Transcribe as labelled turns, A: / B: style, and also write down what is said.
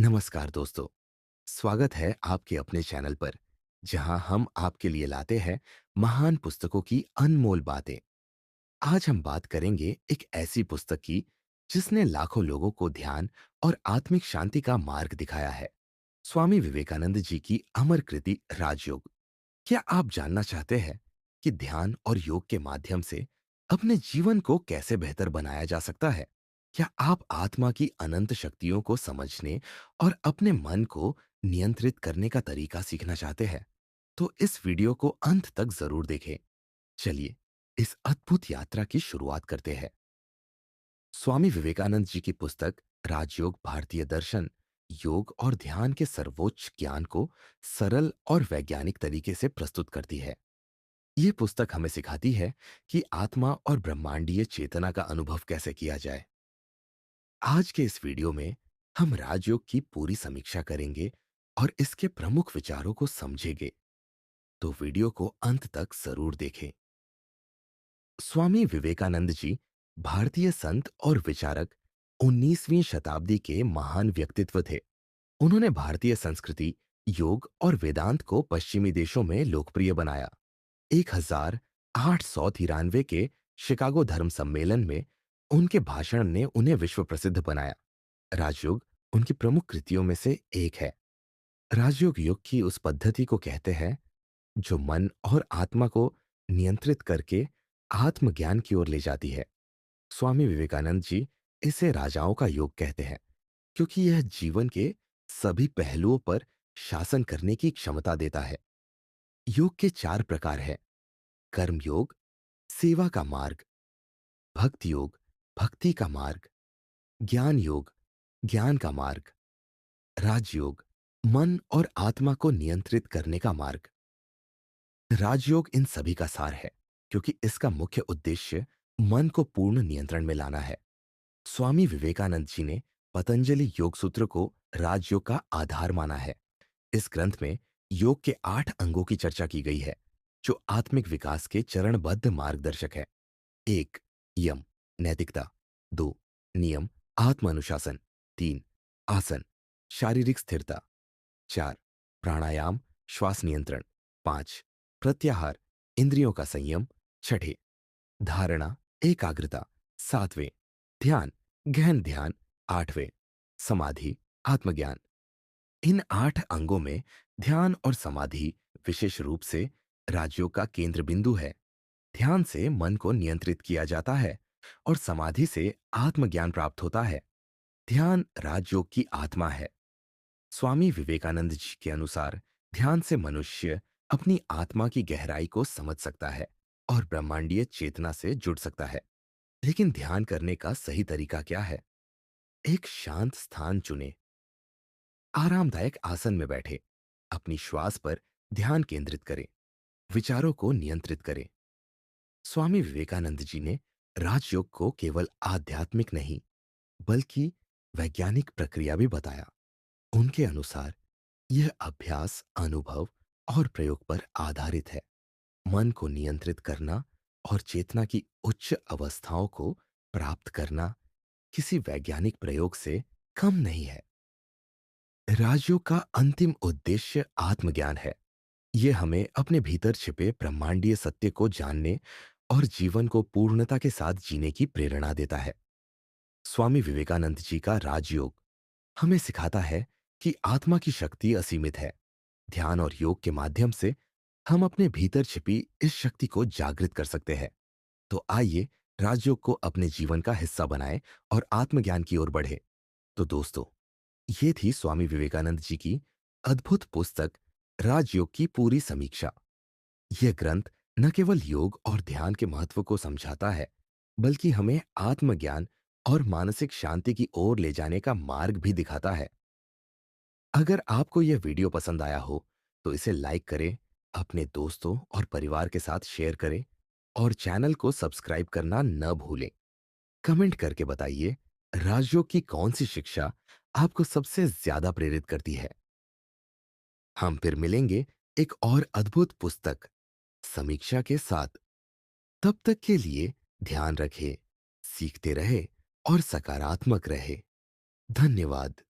A: नमस्कार दोस्तों। स्वागत है आपके अपने चैनल पर, जहां हम आपके लिए लाते हैं महान पुस्तकों की अनमोल बातें। आज हम बात करेंगे एक ऐसी पुस्तक की जिसने लाखों लोगों को ध्यान और आत्मिक शांति का मार्ग दिखाया है। स्वामी विवेकानंद जी की अमर कृति राजयोग। क्या आप जानना चाहते हैं कि ध्यान और योग के माध्यम से अपने जीवन को कैसे बेहतर बनाया जा सकता है? क्या आप आत्मा की अनंत शक्तियों को समझने और अपने मन को नियंत्रित करने का तरीका सीखना चाहते हैं? तो इस वीडियो को अंत तक जरूर देखें। चलिए, इस अद्भुत यात्रा की शुरुआत करते हैं। स्वामी विवेकानंद जी की पुस्तक राजयोग भारतीय दर्शन, योग और ध्यान के सर्वोच्च ज्ञान को सरल और वैज्ञानिक तरीके से प्रस्तुत करती है। ये पुस्तक हमें सिखाती है कि आत्मा और ब्रह्मांडीय चेतना का अनुभव कैसे किया जाए। आज के इस वीडियो में हम राजयोग की पूरी समीक्षा करेंगे और इसके प्रमुख विचारों को समझेंगे। तो वीडियो को अंत तक जरूर देखें। स्वामी विवेकानंद जी भारतीय संत और विचारक 19वीं शताब्दी के महान व्यक्तित्व थे। उन्होंने भारतीय संस्कृति, योग और वेदांत को पश्चिमी देशों में लोकप्रिय बनाया। 1893 के शिकागो धर्म सम्मेलन में उनके भाषण ने उन्हें विश्व प्रसिद्ध बनाया। राजयोग उनकी प्रमुख कृतियों में से एक है। राजयोग योग की उस पद्धति को कहते हैं जो मन और आत्मा को नियंत्रित करके आत्मज्ञान की ओर ले जाती है। स्वामी विवेकानंद जी इसे राजाओं का योग कहते हैं, क्योंकि यह जीवन के सभी पहलुओं पर शासन करने की क्षमता देता है। योग के 4 प्रकार हैं: कर्म योग, सेवा का मार्ग; भक्ति योग, भक्ति का मार्ग; ज्ञान योग, ज्ञान का मार्ग; राजयोग, मन और आत्मा को नियंत्रित करने का मार्ग। राजयोग इन सभी का सार है, क्योंकि इसका मुख्य उद्देश्य मन को पूर्ण नियंत्रण में लाना है। स्वामी विवेकानंद जी ने पतंजलि योग सूत्र को राजयोग का आधार माना है। इस ग्रंथ में योग के 8 अंगों की चर्चा की गई है, जो आत्मिक विकास के चरणबद्ध मार्गदर्शक है। 1. यम, नैतिकता। 2. नियम, आत्म अनुशासन। 3. आसन, शारीरिक स्थिरता। 4. प्राणायाम, श्वास नियंत्रण। 5. प्रत्याहार, इंद्रियों का संयम। 6. धारणा, एकाग्रता। 7वें, ध्यान, गहन ध्यान। 8वें, समाधि, आत्मज्ञान। इन 8 अंगों में ध्यान और समाधि विशेष रूप से राजयोग का केंद्र बिंदु है। ध्यान से मन को नियंत्रित किया जाता है और समाधि से आत्मज्ञान प्राप्त होता है। ध्यान राजयोग की आत्मा है। स्वामी विवेकानंद जी के अनुसार ध्यान से मनुष्य अपनी आत्मा की गहराई को समझ सकता है और ब्रह्मांडीय चेतना से जुड़ सकता है। लेकिन ध्यान करने का सही तरीका क्या है? एक शांत स्थान चुनें, आरामदायक आसन में बैठे, अपनी श्वास पर ध्यान केंद्रित करें, विचारों को नियंत्रित करें। स्वामी विवेकानंद जी ने राजयोग को केवल आध्यात्मिक नहीं, बल्कि वैज्ञानिक प्रक्रिया भी बताया। उनके अनुसार यह अभ्यास, अनुभव और प्रयोग पर आधारित है। मन को नियंत्रित करना और चेतना की उच्च अवस्थाओं को प्राप्त करना किसी वैज्ञानिक प्रयोग से कम नहीं है। राजयोग का अंतिम उद्देश्य आत्मज्ञान है। यह हमें अपने भीतर छिपे ब्रह्मांडीय सत्य को जानने और जीवन को पूर्णता के साथ जीने की प्रेरणा देता है। स्वामी विवेकानंद जी का राजयोग हमें सिखाता है कि आत्मा की शक्ति असीमित है। ध्यान और योग के माध्यम से हम अपने भीतर छिपी इस शक्ति को जागृत कर सकते हैं। तो आइए राजयोग को अपने जीवन का हिस्सा बनाएं और आत्मज्ञान की ओर बढ़े। तो दोस्तों, ये थी स्वामी विवेकानंद जी की अद्भुत पुस्तक राजयोग की पूरी समीक्षा। यह ग्रंथ न केवल योग और ध्यान के महत्व को समझाता है, बल्कि हमें आत्मज्ञान और मानसिक शांति की ओर ले जाने का मार्ग भी दिखाता है। अगर आपको यह वीडियो पसंद आया हो तो इसे लाइक करें, अपने दोस्तों और परिवार के साथ शेयर करें और चैनल को सब्सक्राइब करना न भूलें। कमेंट करके बताइए, राजयोग की कौन सी शिक्षा आपको सबसे ज्यादा प्रेरित करती है। हम फिर मिलेंगे एक और अद्भुत पुस्तक समीक्षा के साथ। तब तक के लिए ध्यान रखें, सीखते रहे और सकारात्मक रहे। धन्यवाद।